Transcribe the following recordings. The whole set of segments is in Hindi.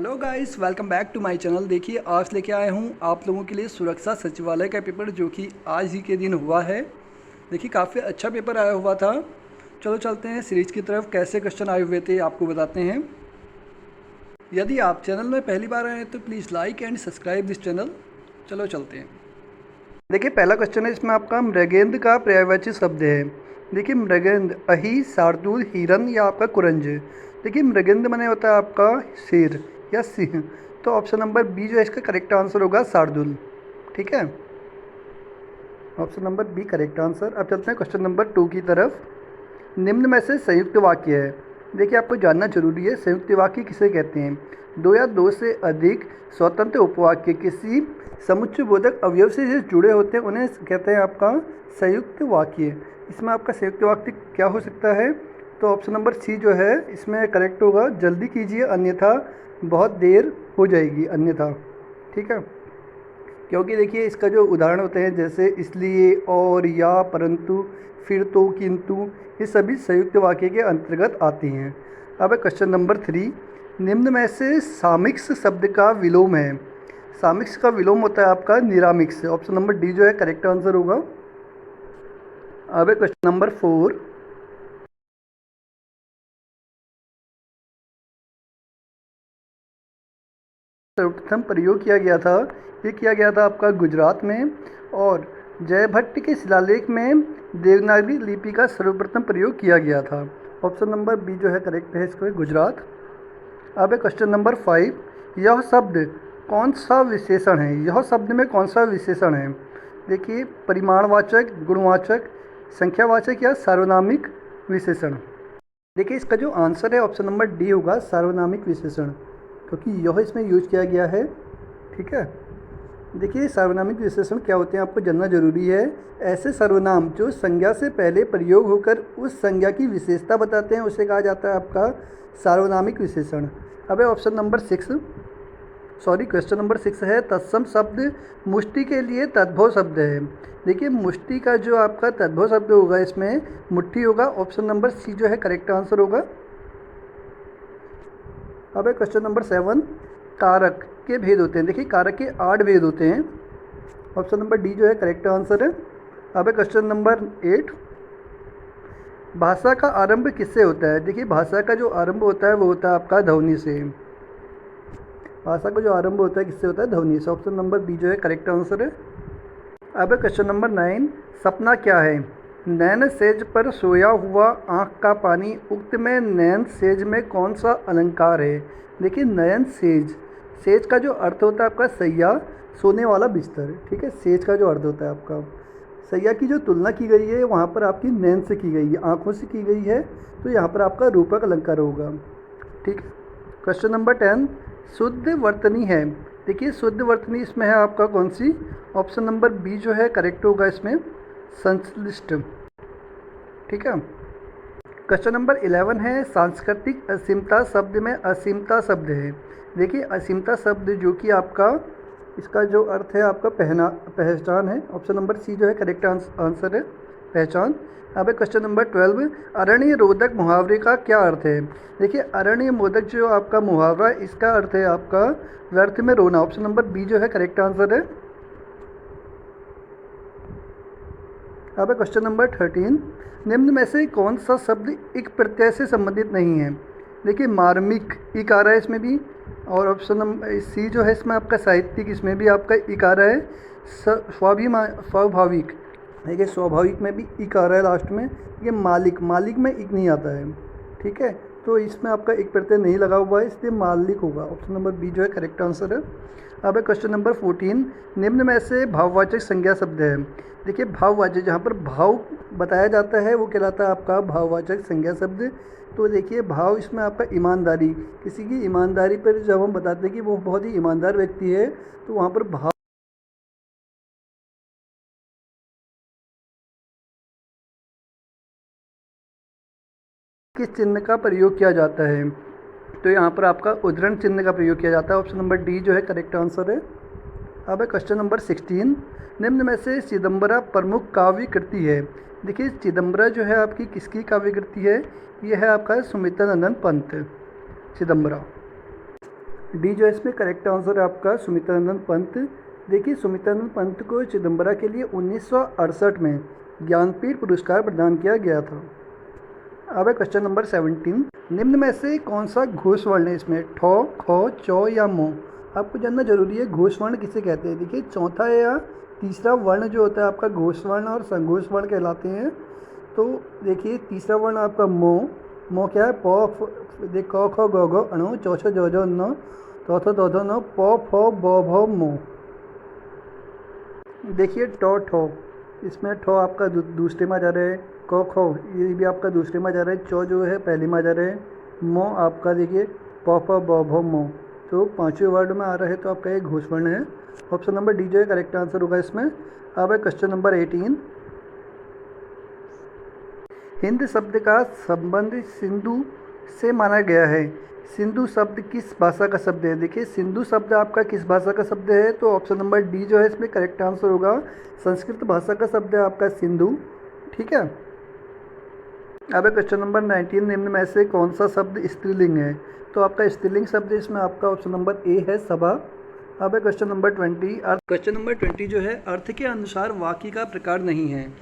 Hello guys, welcome back to my channel. देखिए, आज लेके आया हूँ आप लोगों के लिए सुरक्षा सचिवालय का पेपर, जो कि आज ही के दिन हुआ है। देखिए, काफ़ी अच्छा पेपर आया हुआ था। चलो चलते हैं सीरीज की तरफ। कैसे क्वेश्चन आए हुए थे आपको बताते हैं। यदि आप चैनल में पहली बार आए हैं तो please like and subscribe this channel. चलो चलते हैं। देखिए, पहला क्वेश्चन है, इसमें आपका मृगेंद्र का पर्यायवाची शब्द है। देखिए, मृगेंद्र अही, शार्दूल, हिरन या आपका कुरंज। देखिए, मृगेंद्र माने होता है आपका शेर या सिंह। तो ऑप्शन नंबर बी जो है इसका करेक्ट आंसर होगा शार्दूल। ठीक है, option number B correct answer. अब चलते हैं क्वेश्चन नंबर 2 की तरफ। निम्न में से संयुक्त वाक्य है। देखिए, आपको जानना जरूरी है संयुक्त वाक्य किसे कहते हैं। दो या दो से अधिक स्वतंत्र उपवाक्य किसी समुच्चय बोधक अवयव से जो जुड़े होते हैं उन्हें कहते हैं आपका संयुक्त वाक्य। इसमें आपका संयुक्त वाक्य क्या हो सकता है? तो ऑप्शन नंबर सी जो है इसमें करेक्ट होगा, जल्दी कीजिए अन्यथा बहुत देर हो जाएगी अन्यथा। ठीक है, क्योंकि देखिए इसका जो उदाहरण होते हैं जैसे इसलिए, और, या, परंतु, फिर तो, किंतु, ये सभी संयुक्त वाक्य के अंतर्गत आती हैं। अब क्वेश्चन नंबर 3, निम्न में से सामिक्स शब्द का विलोम है। सामिक्स का विलोम होता है आपका निरामिक्स। ऑप्शन नंबर डी जो है करेक्ट आंसर होगा। अब क्वेश्चन नंबर 4, सर्वप्रथम प्रयोग किया गया था, ये किया गया था आपका गुजरात में। और जयभट्ट के शिलालेख में देवनागरी लिपि का सर्वप्रथम प्रयोग किया गया था। ऑप्शन नंबर बी जो है करेक्ट है, इसको गुजरात। अब क्वेश्चन नंबर 5, यह शब्द कौन सा विशेषण है? यह शब्द में कौन सा विशेषण है? देखिए, परिमाणवाचक, गुणवाचक, संख्यावाचक या सार्वनामिक विशेषण। देखिए, इसका जो आंसर है ऑप्शन नंबर डी होगा, सार्वनामिक विशेषण, क्योंकि यह इसमें यूज किया गया है। ठीक है, देखिए सार्वनामिक विशेषण क्या होते हैं आपको जानना जरूरी है। ऐसे सर्वनाम जो संज्ञा से पहले प्रयोग होकर उस संज्ञा की विशेषता बताते हैं उसे कहा जाता है आपका सार्वनामिक विशेषण। अब option number 6, sorry question number 6 है, तत्सम शब्द मुष्टि के लिए तद्भव शब्द है। देखिए, मुष्टि का जो आपका तद्भव शब्द होगा इसमें मुट्ठी होगा। ऑप्शन नंबर सी जो है करेक्ट आंसर होगा। अब क्वेश्चन नंबर 7, कारक के भेद होते हैं। देखिए, कारक के 8 भेद होते हैं। ऑप्शन नंबर डी जो है करेक्ट आंसर है। अब क्वेश्चन नंबर 8, भाषा का आरंभ किससे होता है? देखिए, भाषा का जो आरंभ होता है वो होता है आपका ध्वनि से। भाषा का जो आरंभ होता है किससे होता है? ध्वनि से। ऑप्शन नंबर बी जो है करेक्ट आंसर है। अब क्वेश्चन नंबर 9, सपना क्या है? नैन सेज पर सोया हुआ आँख का पानी, उक्त में नैन सेज में कौन सा अलंकार है? देखिए, नयन सेज, सेज का जो अर्थ होता है आपका सैया, सोने वाला बिस्तर। ठीक है, सेज का जो अर्थ होता है आपका सैया की जो तुलना की गई है वहाँ पर आपकी नैन से की गई है, आँखों से की गई है, तो यहाँ पर आपका रूपक अलंकार होगा। ठीक है, क्वेश्चन नंबर 10, शुद्ध वर्तनी है। देखिए, शुद्ध वर्तनी इसमें है आपका कौन सी? ऑप्शन नंबर बी जो है करेक्ट होगा इसमें, संश्लिष्ट। ठीक है, क्वेश्चन नंबर 11 है, सांस्कृतिक असीमता शब्द में असीमता शब्द है। देखिए, असीमता शब्द जो कि आपका इसका जो अर्थ है आपका पहचान है। ऑप्शन नंबर सी जो है करेक्ट आंसर है, पहचान। अब क्वेश्चन नंबर 12, अरण्य रोधक मुहावरे का क्या अर्थ है? देखिए, अरण्य मोदक जो आपका मुहावरा इसका अर्थ है आपका व्यर्थ में रोना। ऑप्शन नंबर बी जो है करेक्ट आंसर है। अब क्वेश्चन नंबर 13, निम्न में से कौन सा शब्द इक प्रत्यय से संबंधित नहीं है? देखिए, मार्मिक इक आ रहा है इसमें भी। और ऑप्शन नंबर सी जो है इसमें आपका साहित्यिक, इसमें भी आपका इक आ रहा है। स्वाभाविक, देखिए स्वाभाविक में भी इक आ रहा है लास्ट में। ये मालिक, मालिक में इक नहीं आता है। ठीक है, तो इसमें आपका एक प्रत्यय नहीं लगा हुआ है, इसलिए मालिक होगा। ऑप्शन नंबर बी जो है करेक्ट आंसर है। अब क्वेश्चन नंबर 14, निम्न में से भाववाचक संज्ञा शब्द है। देखिए, भाववाचक जहाँ पर भाव बताया जाता है वो कहलाता है आपका भाववाचक संज्ञा शब्द। तो देखिए, भाव इसमें आपका ईमानदारी, किसी की ईमानदारी पर जब हम बताते हैं कि वो बहुत ही ईमानदार व्यक्ति है तो वहाँ पर भाव किस चिन्ह का प्रयोग किया जाता है? तो यहाँ पर आपका उद्धरण चिन्ह का प्रयोग किया जाता है। ऑप्शन नंबर डी जो है करेक्ट आंसर है। अब क्वेश्चन नंबर 16, निम्न में से चिदम्बरा प्रमुख काव्य कृति है। देखिए, चिदम्बरा जो है आपकी किसकी काव्य कृति है? यह है आपका सुमित्रानंदन पंत, चिदम्बरा। डी जो है इसमें करेक्ट आंसर है आपका सुमित्रानंद पंत। देखिए सुमित्रानंद पंत को चिदम्बरा के लिए 1968 में ज्ञानपीठ पुरस्कार प्रदान किया गया था। अब है क्वेश्चन नंबर 17। निम्न में से कौन सा घोष वर्ण है इसमें, ठो, खो, चौ या मो। आपको जानना जरूरी है घोष वर्ण किसे कहते हैं। देखिए चौथा या तीसरा वर्ण जो होता है आपका घोष वर्ण और संघोष वर्ण कहलाते हैं। तो देखिए तीसरा वर्ण आपका मो क्या है, प देख क ख ग घ अणु चौ छ जो जो न तो दो न प फ ब भ मो। देखिए ठो, इसमें ठो आपका दूसरे में आ जा रहा है, क खो ये भी आपका दूसरे में आ जा रहा है, चौ जो है पहले में आ जा रहा है, मो आपका देखिए प फ ब भ मो। तो पांचवें वर्ड में आ रहा है तो आपका एक घोष वर्ण है। ऑप्शन नंबर डी जो है करेक्ट आंसर होगा इसमें। अब है क्वेश्चन नंबर 18। हिंद शब्द का संबंध सिंधु से माना गया है। सिंधु शब्द किस भाषा का शब्द है। देखिए सिंधु शब्द आपका किस भाषा का शब्द है, तो ऑप्शन नंबर डी जो है इसमें करेक्ट आंसर होगा। संस्कृत भाषा का शब्द है आपका सिंधु। ठीक है। अब है क्वेश्चन नंबर 19। निम्न में से कौन सा शब्द स्त्रीलिंग है, तो आपका स्त्रीलिंग शब्द इसमें आपका ऑप्शन नंबर ए है सभा। अब है क्वेश्चन नंबर 20। क्वेश्चन नंबर 20 जो है अर्थ के अनुसार वाक्य का प्रकार नहीं है।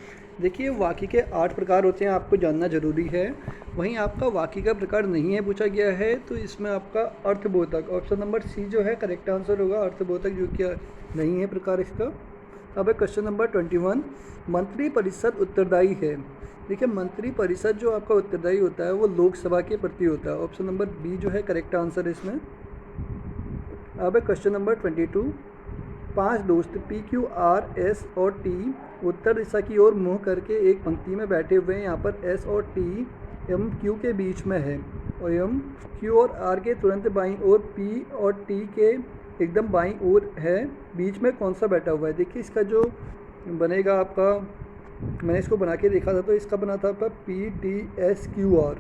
देखिए वाक्य के 8 प्रकार होते हैं, आपको जानना जरूरी है। वहीं आपका वाक्य का प्रकार नहीं है पूछा गया है, तो इसमें आपका अर्थबोधक ऑप्शन नंबर सी जो है करेक्ट आंसर होगा। अर्थबोधक जो कि नहीं है प्रकार इसका। अब है क्वेश्चन नंबर 21। मंत्री परिषद उत्तरदायी है। देखिए मंत्री परिषद जो आपका उत्तरदायी होता है वो लोकसभा के प्रति होता है। ऑप्शन नंबर बी जो है करेक्ट आंसर है इसमें। अब है क्वेश्चन नंबर 22। 5 दोस्त पी क्यू आर एस और टी उत्तर दिशा की ओर मुंह करके एक पंक्ति में बैठे हुए हैं। यहाँ पर एस और टी एम क्यू के बीच में है और एम क्यू और आर के तुरंत बाईं ओर पी और टी के एकदम बाईं ओर है। बीच में कौन सा बैठा हुआ है। देखिए इसका जो बनेगा आपका, मैंने इसको बना के देखा था तो इसका बना था आपका P T S Q R.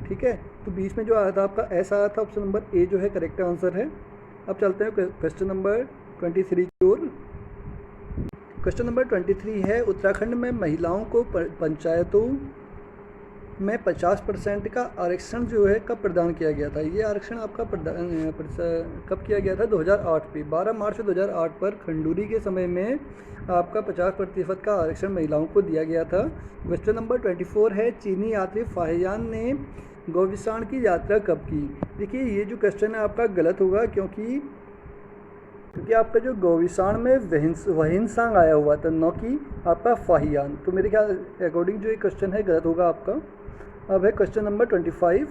ठीक है। तो बीच में जो आया था आपका एस आया था। ऑप्शन नंबर ए जो है करेक्ट आंसर है। अब चलते हैं क्वेश्चन नंबर 23 की ओर। क्वेश्चन नंबर 23 है उत्तराखंड में महिलाओं को पंचायतों में 50% का आरक्षण जो है कब प्रदान किया गया था। ये आरक्षण आपका कब किया गया था 2008 पे 12 मार्च 2008 पर खंडूरी के समय में आपका 50% का आरक्षण महिलाओं को दिया गया था। क्वेश्चन नंबर 24 है चीनी यात्री फाहियान ने गौविशाण की यात्रा कब की। देखिए ये जो क्वेश्चन है आपका गलत होगा, क्योंकि आपका जो गौविशाण में वहिंसांग आया हुआ था, न कि आपका फाहियान। तो मेरे ख्याल अकॉर्डिंग जो ये क्वेश्चन है गलत होगा आपका। अब है क्वेश्चन नंबर 25।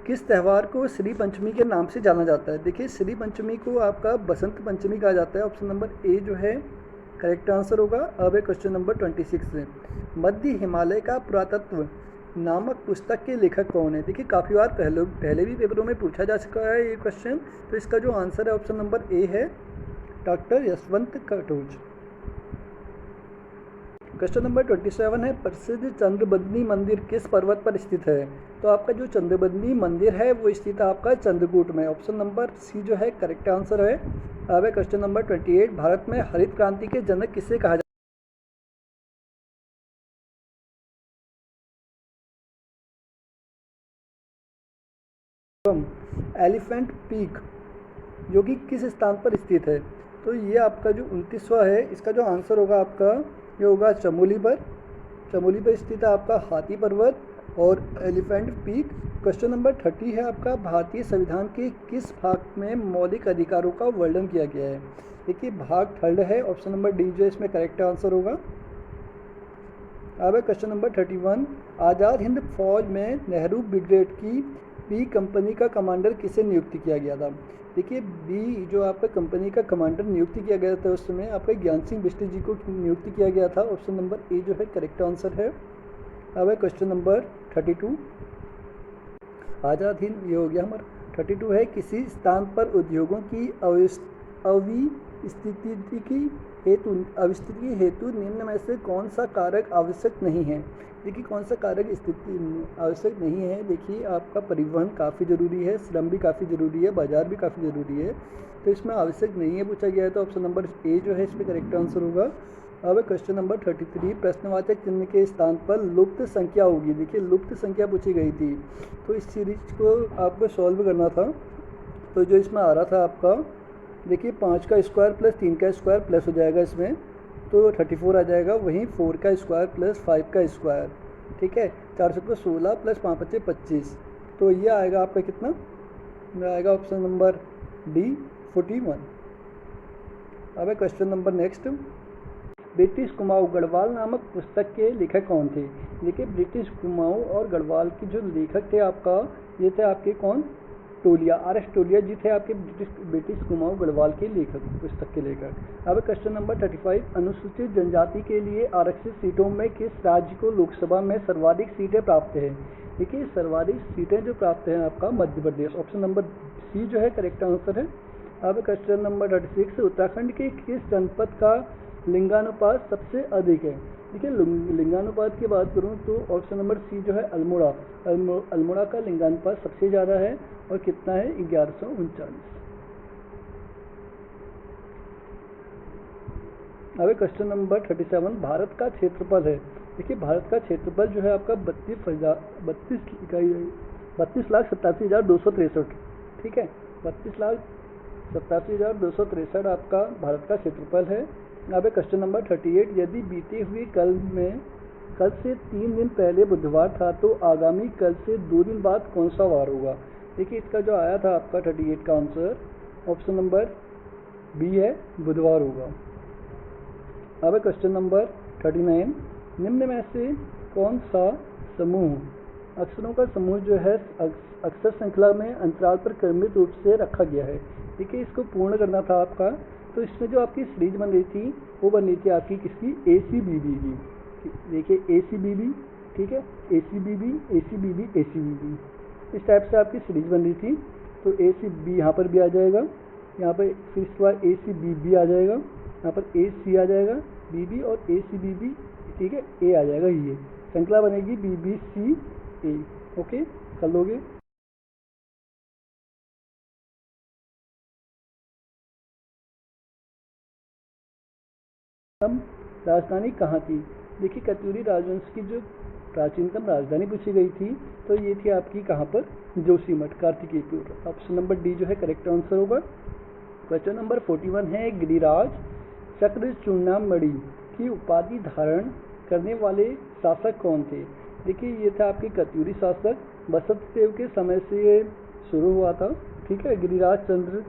किस त्यौहार को श्री पंचमी के नाम से जाना जाता है। देखिए श्री पंचमी को आपका बसंत पंचमी कहा जाता है। ऑप्शन नंबर ए जो है करेक्ट आंसर होगा। अब है क्वेश्चन नंबर 26। मध्य हिमालय का पुरातत्व नामक पुस्तक के लेखक कौन है। देखिए काफ़ी बार पहले भी पेपरों में पूछा जा चुका है ये क्वेश्चन। तो इसका जो आंसर है ऑप्शन नंबर ए है doctor Yashwant Katoch. Question number 27 है प्रसिद्ध चंद्रबदनी मंदिर किस पर्वत पर स्थित है। तो आपका जो चंद्रबदनी मंदिर है वो स्थित है आपका चंद्रकूट में। ऑप्शन नंबर सी जो है करेक्ट आंसर है। अब है क्वेश्चन नंबर 28। भारत में हरित क्रांति के जनक किसे कहा जाता है। एलिफेंट पीक जो कि किस स्थान पर स्थित है। तो ये आपका जो 29वां है, इसका जो आंसर होगा आपका ये होगा चमोली पर। चमोली पर स्थित है आपका हाथी पर्वत और एलिफेंट पीक। क्वेश्चन नंबर 30 है आपका भारतीय संविधान के किस भाग में मौलिक अधिकारों का वर्णन किया गया है। देखिए भाग 3 है। ऑप्शन नंबर डी जो इसमें करेक्ट आंसर होगा। अब है क्वेश्चन नंबर 31। आज़ाद हिंद फौज में नेहरू ब्रिगेड की बी कंपनी का कमांडर किसे नियुक्त किया गया था। देखिए बी जो आपका कंपनी का कमांडर नियुक्त किया गया था उस समय आपका ज्ञान सिंह बिष्ट जी को नियुक्त किया गया था। ऑप्शन नंबर ए जो है करेक्ट आंसर है। अब है क्वेश्चन नंबर 32। आज़ाद हिंद ये हो गया हमारा। 32 है किसी स्थान पर उद्योगों की अविस्थिति हेतु निम्न में से कौन सा कारक आवश्यक नहीं है। देखिए कौन सा कारक स्थिति आवश्यक नहीं है। देखिए आपका परिवहन काफ़ी ज़रूरी है, श्रम भी काफ़ी ज़रूरी है, बाजार भी काफ़ी ज़रूरी है। तो इसमें आवश्यक नहीं है पूछा गया है, तो ऑप्शन नंबर ए जो है इसमें करेक्ट आंसर होगा। अब क्वेश्चन नंबर 33। प्रश्नवाचक चिन्ह के स्थान पर लुप्त संख्या होगी। देखिए लुप्त संख्या पूछी गई थी, तो इस सीरीज को आपको सॉल्व करना था। तो जो इसमें आ रहा था आपका, देखिए 5 का स्क्वायर प्लस 3 का स्क्वायर प्लस हो जाएगा इसमें, तो 34 आ जाएगा। वहीं 4 का स्क्वायर प्लस 5 का स्क्वायर, ठीक है, 4 से 16 प्लस 5 बचे 25, तो ये आएगा आपका कितना, ये आएगा ऑप्शन नंबर डी 41। अब है question number next, British Kumaon Garhwal नामक पुस्तक के लेखक कौन थे? देखिए ब्रिटिश कुमाऊँ और गढ़वाल के जो लेखक थे आपका, ये थे आपके कौन, टोलिया, आर.एस. टोलिया जी थे आपके ब्रिटिश कुमाऊँ गढ़वाल के लेखक, पुस्तक के लेखक। अब क्वेश्चन नंबर 35, अनुसूचित जनजाति के लिए आरक्षित सीटों में किस राज्य को लोकसभा में सर्वाधिक सीटें प्राप्त हैं? देखिए सर्वाधिक सीटें जो प्राप्त हैं आपका Madhya Pradesh, option number C जो है करेक्ट आंसर है। अब क्वेश्चन नंबर 36, उत्तराखंड के किस जनपद का लिंगानुपात सबसे अधिक है? देखिए लिंगानुपात की बात करूं तो ऑप्शन नंबर सी जो है अल्मोड़ा, अल्मोड़ा का लिंगानुपात सबसे ज़्यादा है और कितना है 1139। अब क्वेश्चन नंबर 37, भारत का क्षेत्रफल है। देखिए भारत का क्षेत्रफल जो है आपका 32,87,263, ठीक है, 32,87,263 आपका भारत का क्षेत्रफल है। अब क्वेश्चन नंबर 38, यदि बीते हुए कल से 3 दिन पहले बुधवार था तो आगामी कल से 2 दिन बाद कौन सा वार होगा? देखिए इसका जो आया था आपका 38 का आंसर ऑप्शन नंबर बी है, बुधवार होगा। अब क्वेश्चन नंबर 39, निम्न में से कौन सा समूह अक्षरों का समूह जो है अक्षर श्रृंखला में अंतराल पर क्रमित रूप से रखा गया है? देखिए इसको पूर्ण करना था आपका, तो इसमें जो आपकी सीरीज बन रही थी वो बन रही थी आपकी किसकी, ACBB की। देखिए ACBB, ठीक है, ACBB ACBB ACBB, इस टाइप से आपकी सीरीज बन रही थी। तो ACB यहाँ पर भी आ जाएगा, यहाँ पर फिर इसके बाद ACBB आ जाएगा, यहाँ पर AC आ जाएगा, BB और ACBB, ठीक है, A आ जाएगा, ये श्रृंखला बनेगी BBCA। ओके, कर लोगे। राजधानी कहाँ थी? देखिए कत्यूरी राजवंश की जो प्राचीनतम राजधानी पूछी गई थी, तो ये थी आपकी कहाँ पर, Joshimath, Kartikeyapur, option number D जो है करेक्ट आंसर होगा। क्वेश्चन नंबर 41 है, गिरिराज चक्र चूड़ामणि की उपाधि धारण करने वाले शासक कौन थे? देखिए ये था आपके कत्यूरी शासक, बसंत देव के समय से ये शुरू हुआ था, ठीक है, गिरिराज चंद्र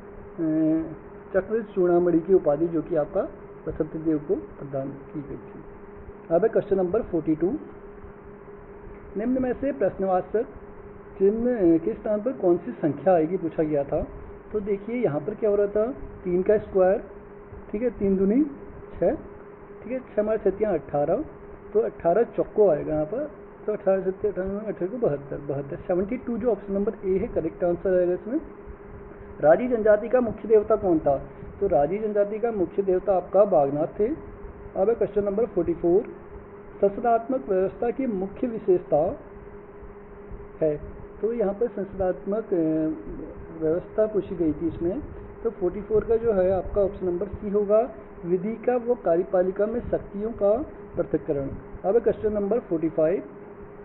चक्र चूड़ामणि की उपाधि जो कि आपका बसंत देव को प्रदान की गई थी। अब है क्वेश्चन नंबर 42, निम्न में से प्रश्नवाचक चिन्ह के स्थान पर कौन सी संख्या आएगी पूछा गया था। तो देखिए यहाँ पर क्या हो रहा था, 3 का स्क्वायर, ठीक है, 3 दूनी 6, ठीक है, 6 मार 6 18, तो 18 चौको आएगा यहाँ पर, तो 18 7 18 को 72, 72 जो ऑप्शन नंबर ए है करेक्ट आंसर आएगा इसमें। राजी जनजाति का मुख्य देवता कौन था? तो राजी जनजाति का मुख्य देवता आपका बागनाथ थे। अब है क्वेश्चन नंबर 44, संसदात्मक व्यवस्था की मुख्य विशेषता है। तो यहाँ पर संसदात्मक व्यवस्था पूछी गई थी इसमें, तो 44 का जो है आपका ऑप्शन नंबर सी होगा, विधिका व कार्यपालिका में शक्तियों का पृथक्करण। अब क्वेश्चन नंबर 45,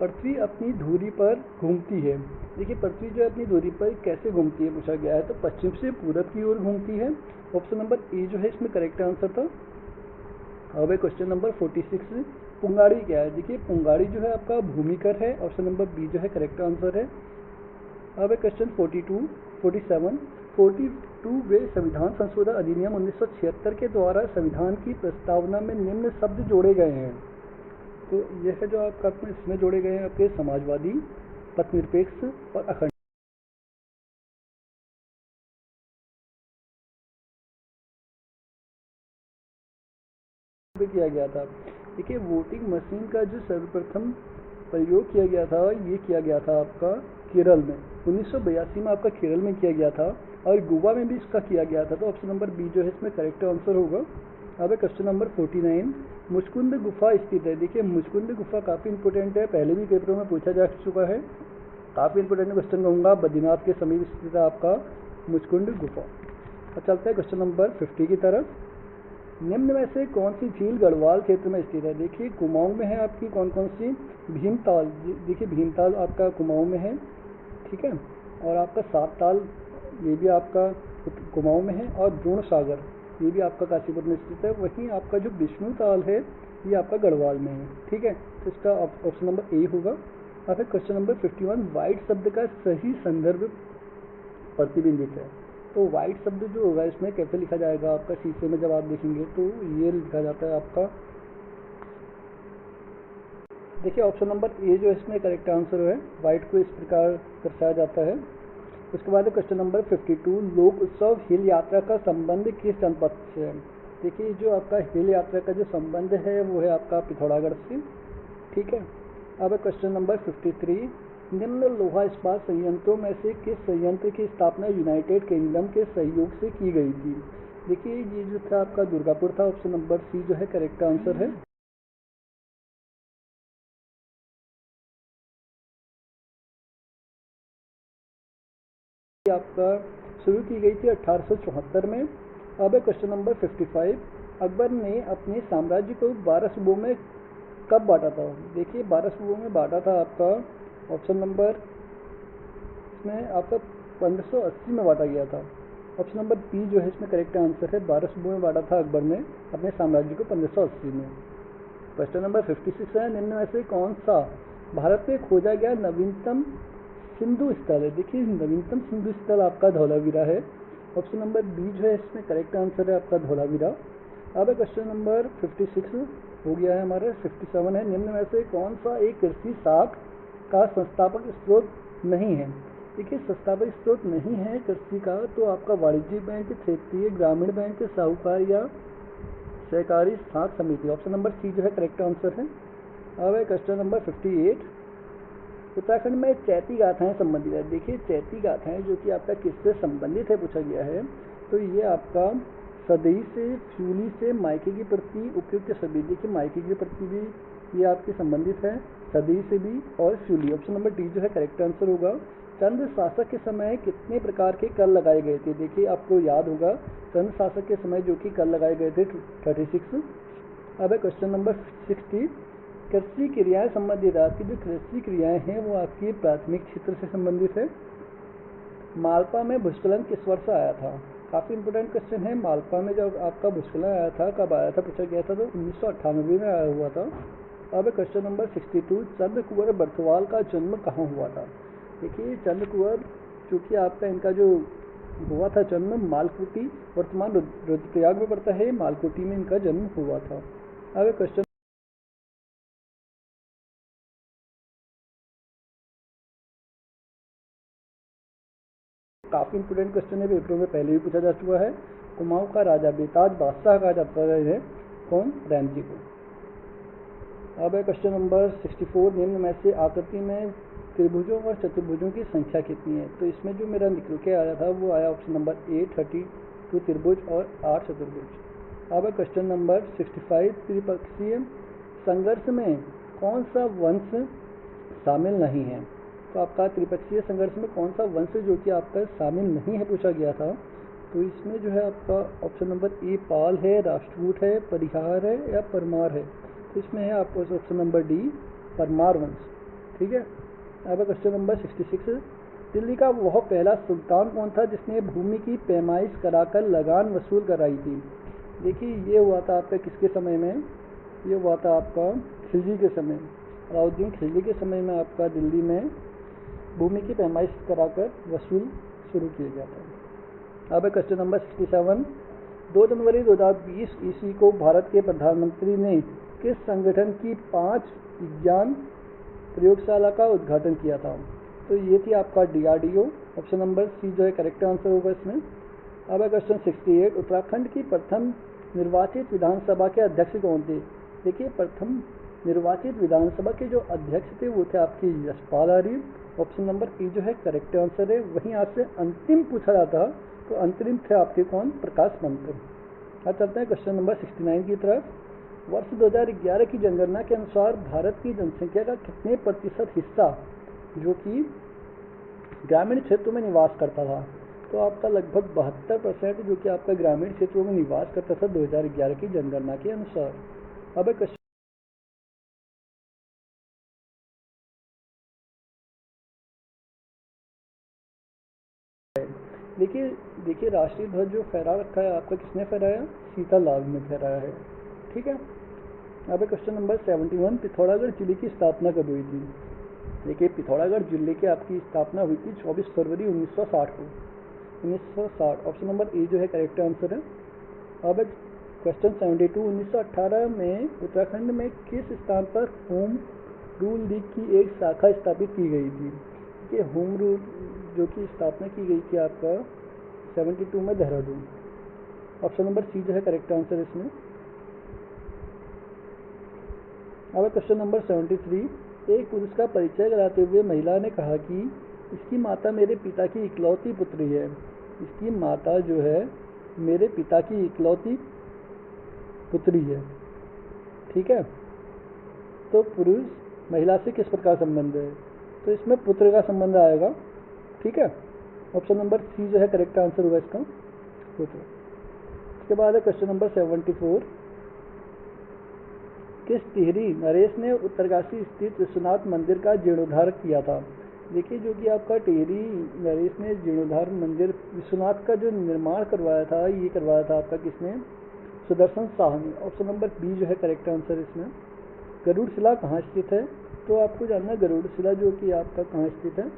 पृथ्वी अपनी धुरी पर घूमती है। देखिए पृथ्वी जो है अपनी धुरी पर कैसे घूमती है पूछा गया है, तो पश्चिम से पूरब की ओर घूमती है, ऑप्शन नंबर ए जो है इसमें करेक्ट आंसर था। अब क्वेश्चन नंबर 46, पुंगाड़ी क्या है? देखिए पुंगाड़ी जो है आपका भूमिकर है, ऑप्शन नंबर बी जो है करेक्ट आंसर है। अब क्वेश्चन 42 वे संविधान संशोधन अधिनियम 1976 के द्वारा संविधान की प्रस्तावना में निम्न शब्द जोड़े गए हैं। तो यह है जो आपका इसमें जोड़े गए हैं आपके समाजवादी, पथनिरपेक्ष और अखंड। किया गया था, देखिए वोटिंग मशीन का जो सर्वप्रथम प्रयोग किया गया था, ये किया गया था आपका केरल में 1982 में, आपका केरल में किया गया था, और गोवा में भी इसका किया गया था, तो ऑप्शन नंबर बी जो है इसमें करेक्ट आंसर होगा। अब क्वेश्चन नंबर 49, मुचकुंद गुफा स्थित है। देखिए मुचकुंद गुफा काफ़ी इंपॉर्टेंट है, पहले भी पेपरों में पूछा जा चुका है, काफ़ी इंपॉर्टेंट क्वेश्चन कहूँगा। बद्रीनाथ के समीप स्थित है आपका मुचकुंद गुफा। अब चलते हैं क्वेश्चन नंबर 50 की तरफ, निम्न में से कौन सी झील गढ़वाल क्षेत्र में स्थित है? देखिए कुमाऊं में है आपकी कौन कौन सी, भीमताल, देखिए भीमताल आपका कुमाऊं में है, ठीक है, और आपका सात ताल ये भी आपका कुमाऊं में है, और द्रोण सागर ये भी आपका काशीपुर में स्थित है। वहीं आपका जो विष्णु ताल है ये आपका गढ़वाल में है। ठीक है, तो इसका ऑप्शन नंबर ए होगा। और फिर क्वेश्चन नंबर 51, वाइट शब्द का सही संदर्भ प्रतिबिंबित है। तो वाइट शब्द जो होगा इसमें कैसे लिखा जाएगा, आपका शीशे में जब आप देखेंगे तो ये लिखा जाता है आपका, देखिए ऑप्शन नंबर ए जो इसमें करेक्ट आंसर है, वाइट को इस प्रकार दर्शाया जाता है। उसके बाद क्वेश्चन नंबर 52, लोक उत्सव हिल यात्रा का संबंध किस जनपद से है। देखिए जो आपका हिल यात्रा का जो संबंध है वो है आपका पिथौरागढ़ से। ठीक है, अब क्वेश्चन नंबर 53, निम्न लोहा इस्पात संयंत्रों में से किस संयंत्र की स्थापना यूनाइटेड किंगडम के सहयोग से की गई थी। देखिए ये जो था आपका दुर्गापुर था। ऑप्शन नंबर सी जो है करेक्ट आंसर है। आपका शुरू की गई थी 1874 में। अब है क्वेश्चन नंबर 55, अकबर ने अपने साम्राज्य को 12 सूबों में कब बांटा था। देखिए 12 सूबों में बांटा था आपका, ऑप्शन नंबर इसमें आपका 1580 में बांटा गया था। ऑप्शन नंबर बी जो है इसमें करेक्ट आंसर है, 12 सूबों में बांटा था अकबर ने अपने साम्राज्य को 1580 में। क्वेश्चन नंबर 56 है, निम्न में से कौन सा भारत में खोजा गया नवीनतम सिंधु स्थल है। देखिए नवीनतम सिंधु स्थल आपका धौलावीरा है। ऑप्शन नंबर बी जो है इसमें करेक्ट आंसर है आपका धौलावीरा। अब क्वेश्चन नंबर 56 हो गया है हमारा। 57 है, निम्न में से कौन सा एक कृषि शाख का संस्थापक स्रोत नहीं है। देखिए संस्थापक स्रोत नहीं है कृषि का, तो आपका वाणिज्यिक बैंक, क्षेत्रीय ग्रामीण बैंक, साहूकार या सहकारी शाख समिति। ऑप्शन नंबर सी जो है करेक्ट आंसर है। अब क्वेश्चन नंबर 58, उत्तराखंड में चैती गाथाएं संबंधित है। देखिए चैती गाथाएं जो कि आपका किससे संबंधित है पूछा गया है, तो ये आपका सदई से, फ्यूली से, मायके की प्रति, उपयुक्त सभी। देखिए मायके की प्रति भी ये आपकी संबंधित है, सदई से भी, और फ्यूली। ऑप्शन नंबर डी जो है करेक्ट आंसर होगा। चंद्र शासक के समय कितने प्रकार के कर लगाए गए थे। देखिए आपको याद होगा चंद्र शासक के समय जो कि कर लगाए गए थे 36। अब है क्वेश्चन नंबर 60, कृषि क्रियाएं संबंधित है। आपकी जो कृषि क्रियाएं हैं वो आपकी प्राथमिक क्षेत्र से संबंधित है। मालपा में भूस्खलन किस वर्ष आया था। काफ़ी इंपोर्टेंट क्वेश्चन है। मालपा में जब आपका भूस्खलन आया था कब आया था पूछा गया था, तो 1998 में आया हुआ था। अब क्वेश्चन नंबर 62, चंद्र कुंवर बर्थवाल का जन्म कहाँ हुआ था। देखिए चंद्र कुंवर चूँकि आपका इनका जो हुआ था जन्म मालकुटी, वर्तमान रुद्रप्रयाग में पड़ता है, मालकुटी में इनका जन्म हुआ था। अब क्वेश्चन काफ़ी इंपोर्टेंट क्वेश्चन है, पेपरों में पहले भी पूछा जा चुका है। कुमाऊं का राजा बेताज बादशाह कहा जाता है कौन, रैमजी को। अब है क्वेश्चन नंबर 64, निम्न में से आकृति में त्रिभुजों और चतुर्भुजों की संख्या कितनी है। तो इसमें जो मेरा निकल के आया था वो आया ऑप्शन नंबर ए 32 त्रिभुज और 8 चतुर्भुज। अब है क्वेश्चन नंबर 65, त्रिपक्षीय संघर्ष में कौन सा वंश शामिल नहीं है। तो आपका त्रिपक्षीय संघर्ष में कौन सा वंश जो कि आपका शामिल नहीं है पूछा गया था, तो इसमें जो है आपका ऑप्शन नंबर ए पाल है, राष्ट्रकूट है, परिहार है या परमार है। तो इसमें है आपको ऑप्शन नंबर डी परमार वंश। ठीक है, अब क्वेश्चन नंबर 66, दिल्ली का वह पहला सुल्तान कौन था जिसने भूमि की पैमाइश कराकर लगान वसूल कराई थी। देखिए ये हुआ था आपका किसके समय में, ये हुआ था आपका खिलजी के समय, अलाउद्दीन खिलजी के समय में आपका दिल्ली में भूमि की पैमाइश कराकर वसूल शुरू किया गया था। अब क्वेश्चन नंबर 67, 2 जनवरी 2020 ईस्वी को भारत के प्रधानमंत्री ने किस संगठन की 5 विज्ञान प्रयोगशाला का उद्घाटन किया था। तो ये थी आपका DRDO। ऑप्शन नंबर सी जो है करेक्ट आंसर होगा इसमें। अब क्वेश्चन 68, उत्तराखंड की प्रथम निर्वाचित विधानसभा के अध्यक्ष कौन थे। देखिए प्रथम निर्वाचित विधानसभा के जो अध्यक्ष थे वो थे आपके यशपाल आर्य। ऑप्शन नंबर ई जो है करेक्ट आंसर है। वहीं आपसे अंतिम पूछा जाता तो अंतरिम थे आपके कौन, प्रकाश पंत। अब चलते हैं क्वेश्चन नंबर 69 की तरफ। वर्ष 2011 की जनगणना के अनुसार भारत की जनसंख्या का कितने प्रतिशत हिस्सा जो कि ग्रामीण क्षेत्रों में निवास करता था। तो आपका लगभग 72% जो कि आपका ग्रामीण क्षेत्रों में निवास करता था 2011 की जनगणना के अनुसार। अब क्वेश्चन देखिए देखिए देखिए राष्ट्रीय ध्वज जो फहरा रखा है आपका किसने फहराया? सीता लाल ने फहराया है। ठीक है। अब क्वेश्चन नंबर 71, पिथौरागढ़ जिले की स्थापना कब हुई थी? देखिए पिथौरागढ़ जिले की आपकी स्थापना हुई थी 24 फरवरी 1960 को। 1960 ऑप्शन नंबर ए जो है करेक्ट आंसर है। अब क्वेश्चन 72, 1918 में उत्तराखंड में किस स्थान पर होम रूल लीग की एक शाखा स्थापित की गई थी? कि होम रूल जो की स्थापना की गई थी आपका 72 में देहरादून। ऑप्शन नंबर सी जो है करेक्ट आंसर इसमें। अब क्वेश्चन नंबर 73, एक पुरुष का परिचय कराते हुए महिला ने कहा कि इसकी माता मेरे पिता की इकलौती पुत्री है। इसकी माता जो है मेरे पिता की इकलौती पुत्री है। ठीक है। तो पुरुष महिला से किस प्रकार संबंध है? तो इसमें पुत्र का संबंध आएगा। ठीक है। ऑप्शन नंबर सी जो है करेक्ट आंसर होगा इसका, पुत्र। इसके बाद है क्वेश्चन नंबर 74, किस टिहरी नरेश ने उत्तरकाशी स्थित विश्वनाथ मंदिर का जीर्णोद्धार किया था? देखिए जो कि आपका टिहरी नरेश ने जीर्णोद्धार मंदिर विश्वनाथ का जो निर्माण करवाया था, ये करवाया था आपका किसने? सुदर्शन शाह ने। ऑप्शन नंबर बी जो है करेक्ट आंसर इसमें। गरुड़ शिला कहाँ स्थित है? तो आपको जानना है गरुड़ शिला जो कि आपका कहाँ स्थित है?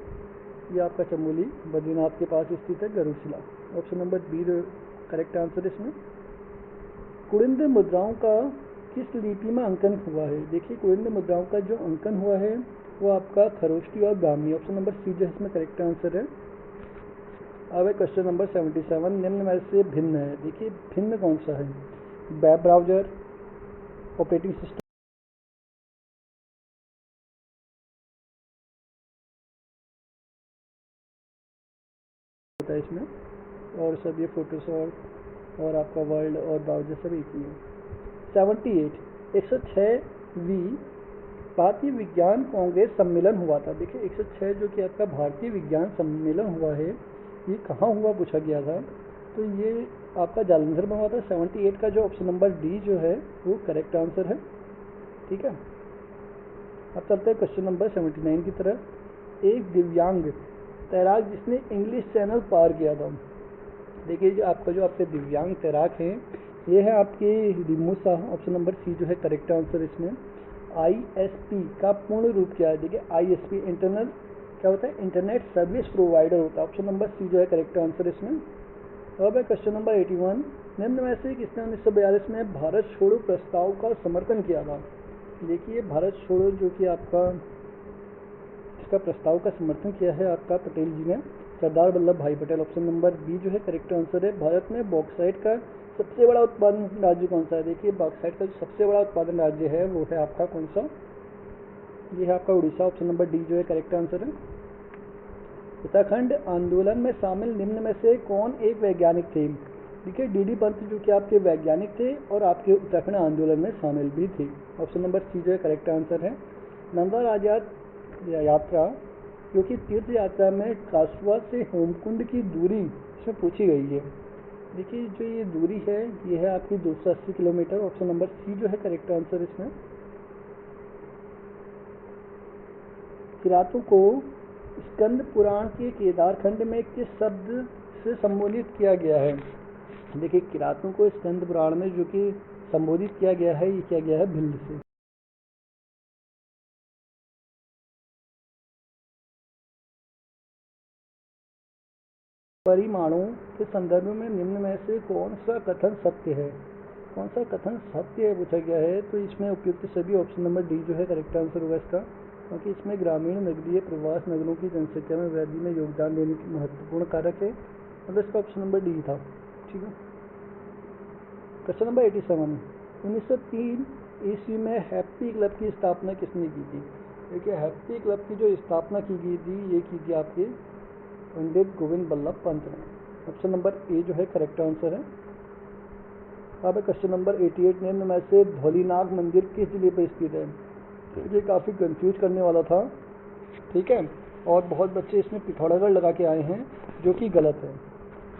ये आपका चमोली बद्रीनाथ के पास स्थित है Garud Shila. Option number B correct answer इसमें। कुड़िंद मुद्राओं का किस लिपि में अंकन हुआ है? देखिए कुड़िंद मुद्राओं का जो अंकन हुआ है वो आपका खरोष्टी और ब्राह्मी। ऑप्शन नंबर सी जो है इसमें करेक्ट आंसर है। अब है क्वेश्चन नंबर 77, निम्न में से भिन्न है। देखिए भिन्न कौन सा है? वेब ब्राउजर, ऑपरेटिंग सिस्टम होता है इसमें, और सब ये फोटोशॉप और आपका वर्ल्ड और ब्राउजर सब एक ही है। 78, 106वीं भारतीय विज्ञान कांग्रेस सम्मेलन हुआ था। देखिए 106 जो कि आपका भारतीय विज्ञान सम्मेलन हुआ है, ये कहाँ हुआ पूछा गया था? तो ये आपका जालंधर में हुआ था। 78 का जो ऑप्शन नंबर डी जो है वो करेक्ट आंसर है। ठीक है। अब चलते हैं क्वेश्चन नंबर 79 की तरफ। एक दिव्यांग तैराक जिसने इंग्लिश चैनल पार किया था। देखिए जो आपके दिव्यांग तैराक हैं ये है आपके रिमू शाह। ऑप्शन नंबर सी जो है करेक्ट आंसर इसमें। ISP का पूर्ण रूप क्या है? देखिए ISP इंटरनल क्या होता है? इंटरनेट सर्विस प्रोवाइडर होता है। ऑप्शन नंबर सी जो है करेक्ट आंसर इसमें। अब है क्वेश्चन नंबर 81, निम्न में से किसने 1942 में भारत छोड़ो प्रस्ताव का समर्थन किया था? देखिए भारत छोड़ो जो कि आपका इसका प्रस्ताव का समर्थन किया है आपका पटेल जी ने, सरदार वल्लभ भाई पटेल। ऑप्शन नंबर बी जो है करेक्ट आंसर है। भारत में बॉक्साइट का सबसे बड़ा उत्पादन राज्य कौन सा है? देखिए बॉक्साइट का जो सबसे बड़ा उत्पादन राज्य है वो है आपका कौन सा? ये है आपका उड़ीसा। ऑप्शन नंबर डी जो है करेक्ट आंसर है। उत्तराखंड आंदोलन में शामिल निम्न में से कौन एक वैज्ञानिक थे? देखिए DD पंत जो कि आपके वैज्ञानिक थे और आपके उत्तराखंड आंदोलन में शामिल भी थे। ऑप्शन नंबर सी जो है करेक्ट आंसर है। नंदा यात्रा जो कि तीर्थ यात्रा में कासवा से होमकुंड की दूरी इसमें पूछी गई है। देखिए जो ये दूरी है ये है आपकी 280 किलोमीटर। ऑप्शन नंबर सी जो है करेक्ट आंसर इसमें। किरातों को स्कंद पुराण के केदार खंड में किस शब्द से संबोधित किया गया है? देखिए किरातों को स्कंद पुराण में जो कि संबोधित किया गया है ये किया गया है भिल्ल से। परिमाणों के संदर्भ में निम्न में से कौन सा कथन सत्य है? कौन सा कथन सत्य है पूछा गया है? तो इसमें उपयुक्त सभी ऑप्शन नंबर डी जो है करेक्ट आंसर होगा इसका, क्योंकि इसमें ग्रामीण नगरीय प्रवास नगरों की जनसंख्या में वृद्धि में योगदान देने की महत्वपूर्ण कारक है। मतलब इसका ऑप्शन नंबर डी था। ठीक है। क्वेश्चन नंबर 87, 1903 ईस्वी में हैप्पी क्लब की स्थापना किसने की थी? देखिए हैप्पी क्लब की जो स्थापना की गई थी ये की थी आपके पंडित गोविंद बल्लभ पंत ने। ऑप्शन नंबर ए जो है करेक्ट आंसर है। अब क्वेश्चन नंबर 88, निम्न में से धौलीनाग मंदिर किस जिले पर स्थित है? ये काफ़ी कंफ्यूज करने वाला था। ठीक है। और बहुत बच्चे इसमें पिथौरागढ़ लगा के आए हैं जो कि गलत है।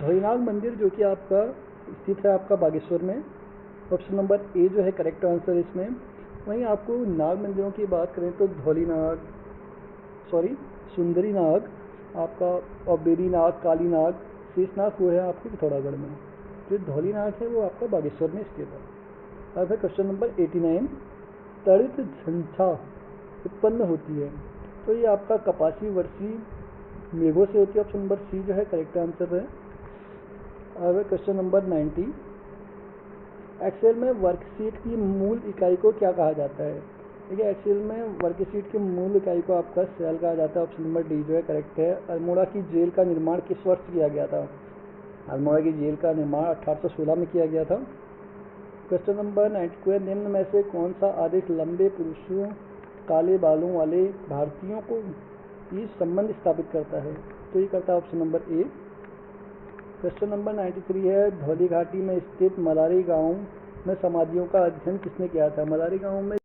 धौलीनाग मंदिर जो कि आपका स्थित है आपका बागेश्वर में। ऑप्शन नंबर ए जो है करेक्ट आंसर इसमें। वहीं आपको नाग मंदिरों की बात करें तो सुंदरी नाग आपका और बेरी नाग, काली नाग, शेषनाग वो है आपके पिथौरागढ़ में। जो धौलीनाग है वो आपका बागेश्वर में स्थित है। अब है क्वेश्चन नंबर 89, तड़ित झंझा उत्पन्न होती है, तो ये आपका कपासी वर्षी मेघों से होती है। ऑप्शन नंबर सी जो है करेक्ट आंसर है। अब है क्वेश्चन नंबर 90, एक्सेल में वर्कशीट की मूल इकाई को क्या कहा जाता है? देखिए एक्सेल में वर्कशीट की मूल इकाई को आपका सेल कहा जाता है। ऑप्शन नंबर डी जो है करेक्ट है। अल्मोड़ा की जेल का निर्माण किस वर्ष किया गया था? अल्मोड़ा की जेल का निर्माण 1816 में किया गया था। क्वेश्चन नंबर 92, निम्न में से कौन सा आदेश लंबे पुरुषों काले बालों वाले भारतीयों को इस संबंध स्थापित करता है? तो ये करता है option number A. Question number 93 है, धौली घाटी में स्थित मलारी गांव में समाधियों का अध्ययन किसने किया था? मलारी गांव में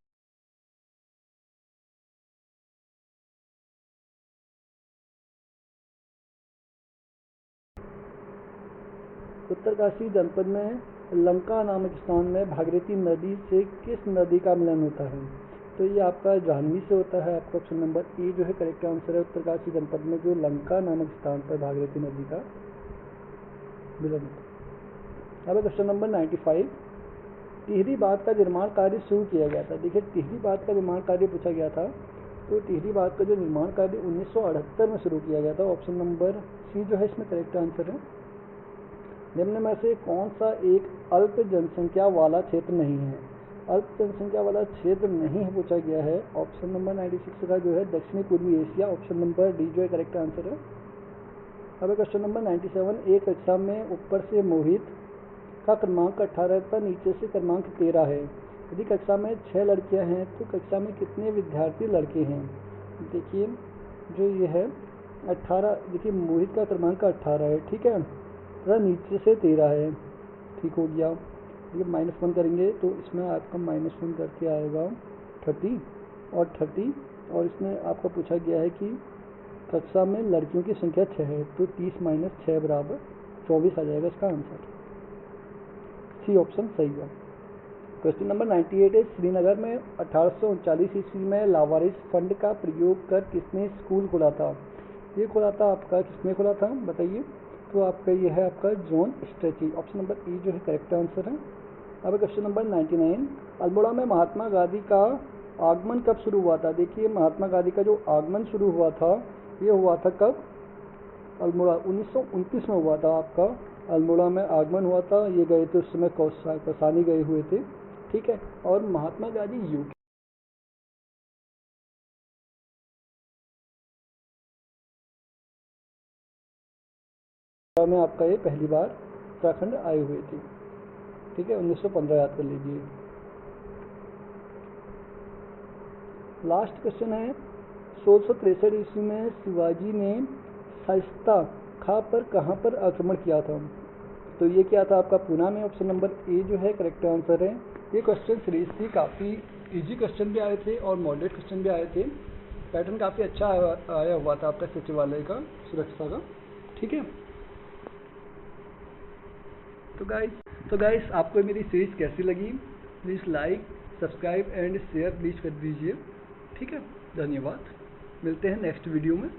उत्तरकाशी जनपद में लंका नामक स्थान में भागीरथी नदी से किस नदी का मिलन होता है? तो ये आपका जाह्नवी से होता है। आपका ऑप्शन नंबर ए जो है करेक्ट आंसर है। उत्तरकाशी जनपद में जो लंका नामक स्थान पर भागीरथी नदी का मिलन होता है। अब क्वेश्चन नंबर 95, टिहरी बांध का निर्माण कार्य शुरू किया गया था। देखिए टिहरी बांध का निर्माण कार्य पूछा गया था, तो टिहरी बांध का जो निर्माण कार्य 1978 में शुरू किया गया था। ऑप्शन नंबर सी जो है इसमें करेक्ट आंसर है। निम्न में से कौन सा एक अल्प जनसंख्या वाला क्षेत्र नहीं है? अल्प जनसंख्या वाला क्षेत्र नहीं है पूछा गया है। ऑप्शन नंबर 96 का जो है दक्षिणी पूर्वी एशिया। ऑप्शन नंबर डी जो है करेक्ट आंसर है। अब क्वेश्चन नंबर 97, एक कक्षा में ऊपर से मोहित का क्रमांक 18 तथा नीचे से क्रमांक 13 है। यदि कक्षा में 6 लड़कियां हैं तो कक्षा में कितने विद्यार्थी लड़के हैं? देखिए जो ये है 18, देखिए मोहित का क्रमांक 18 है, ठीक है, तथा नीचे से 13 है, ठीक हो गया। ये -1 करेंगे तो इसमें आपका -1 करके आएगा 30 और 30, और इसमें आपका पूछा गया है कि कक्षा में लड़कियों की संख्या 6 है, तो 30 - 6 बराबर 24 आ जाएगा इसका आंसर। सी ऑप्शन सही है। क्वेश्चन नंबर 98 है, श्रीनगर में 1839 ईस्वी में लावारिस फंड का प्रयोग कर किसने स्कूल खोला था? ये खोला था आपका, किसने खोला था बताइए? तो आपका ये है आपका जॉन स्ट्रेची। ऑप्शन नंबर ई जो है करेक्ट आंसर है। अब क्वेश्चन नंबर 99, अल्मोड़ा में महात्मा गांधी का आगमन कब शुरू हुआ था? देखिए महात्मा गांधी का जो आगमन शुरू हुआ था ये हुआ था कब? अल्मोड़ा 1929 में हुआ था। आपका अल्मोड़ा में आगमन हुआ था। ये गए थे उस समय कौसानी गए हुए थे, ठीक है। और महात्मा गांधी यूके में आपका ये पहली बार उत्तराखंड आए हुए थे, ठीक है। 1915 याद कर लीजिए। लास्ट क्वेश्चन है, 1663 ईस्वी में शिवाजी ने शाइस्ता खां पर कहाँ पर आक्रमण किया था? तो ये क्या था आपका पूना में। ऑप्शन नंबर ए जो है करेक्ट आंसर है। ये क्वेश्चन सीरीज थी, काफ़ी इजी क्वेश्चन भी आए थे और मॉडरेट क्वेश्चन भी आए थे। पैटर्न काफ़ी अच्छा आया हुआ था आपका सचिवालय का सुरक्षा का, ठीक है। तो गाइस आपको मेरी सीरीज कैसी लगी? Please like, subscribe and share please कर दीजिए, ठीक है। धन्यवाद, मिलते हैं नेक्स्ट वीडियो में।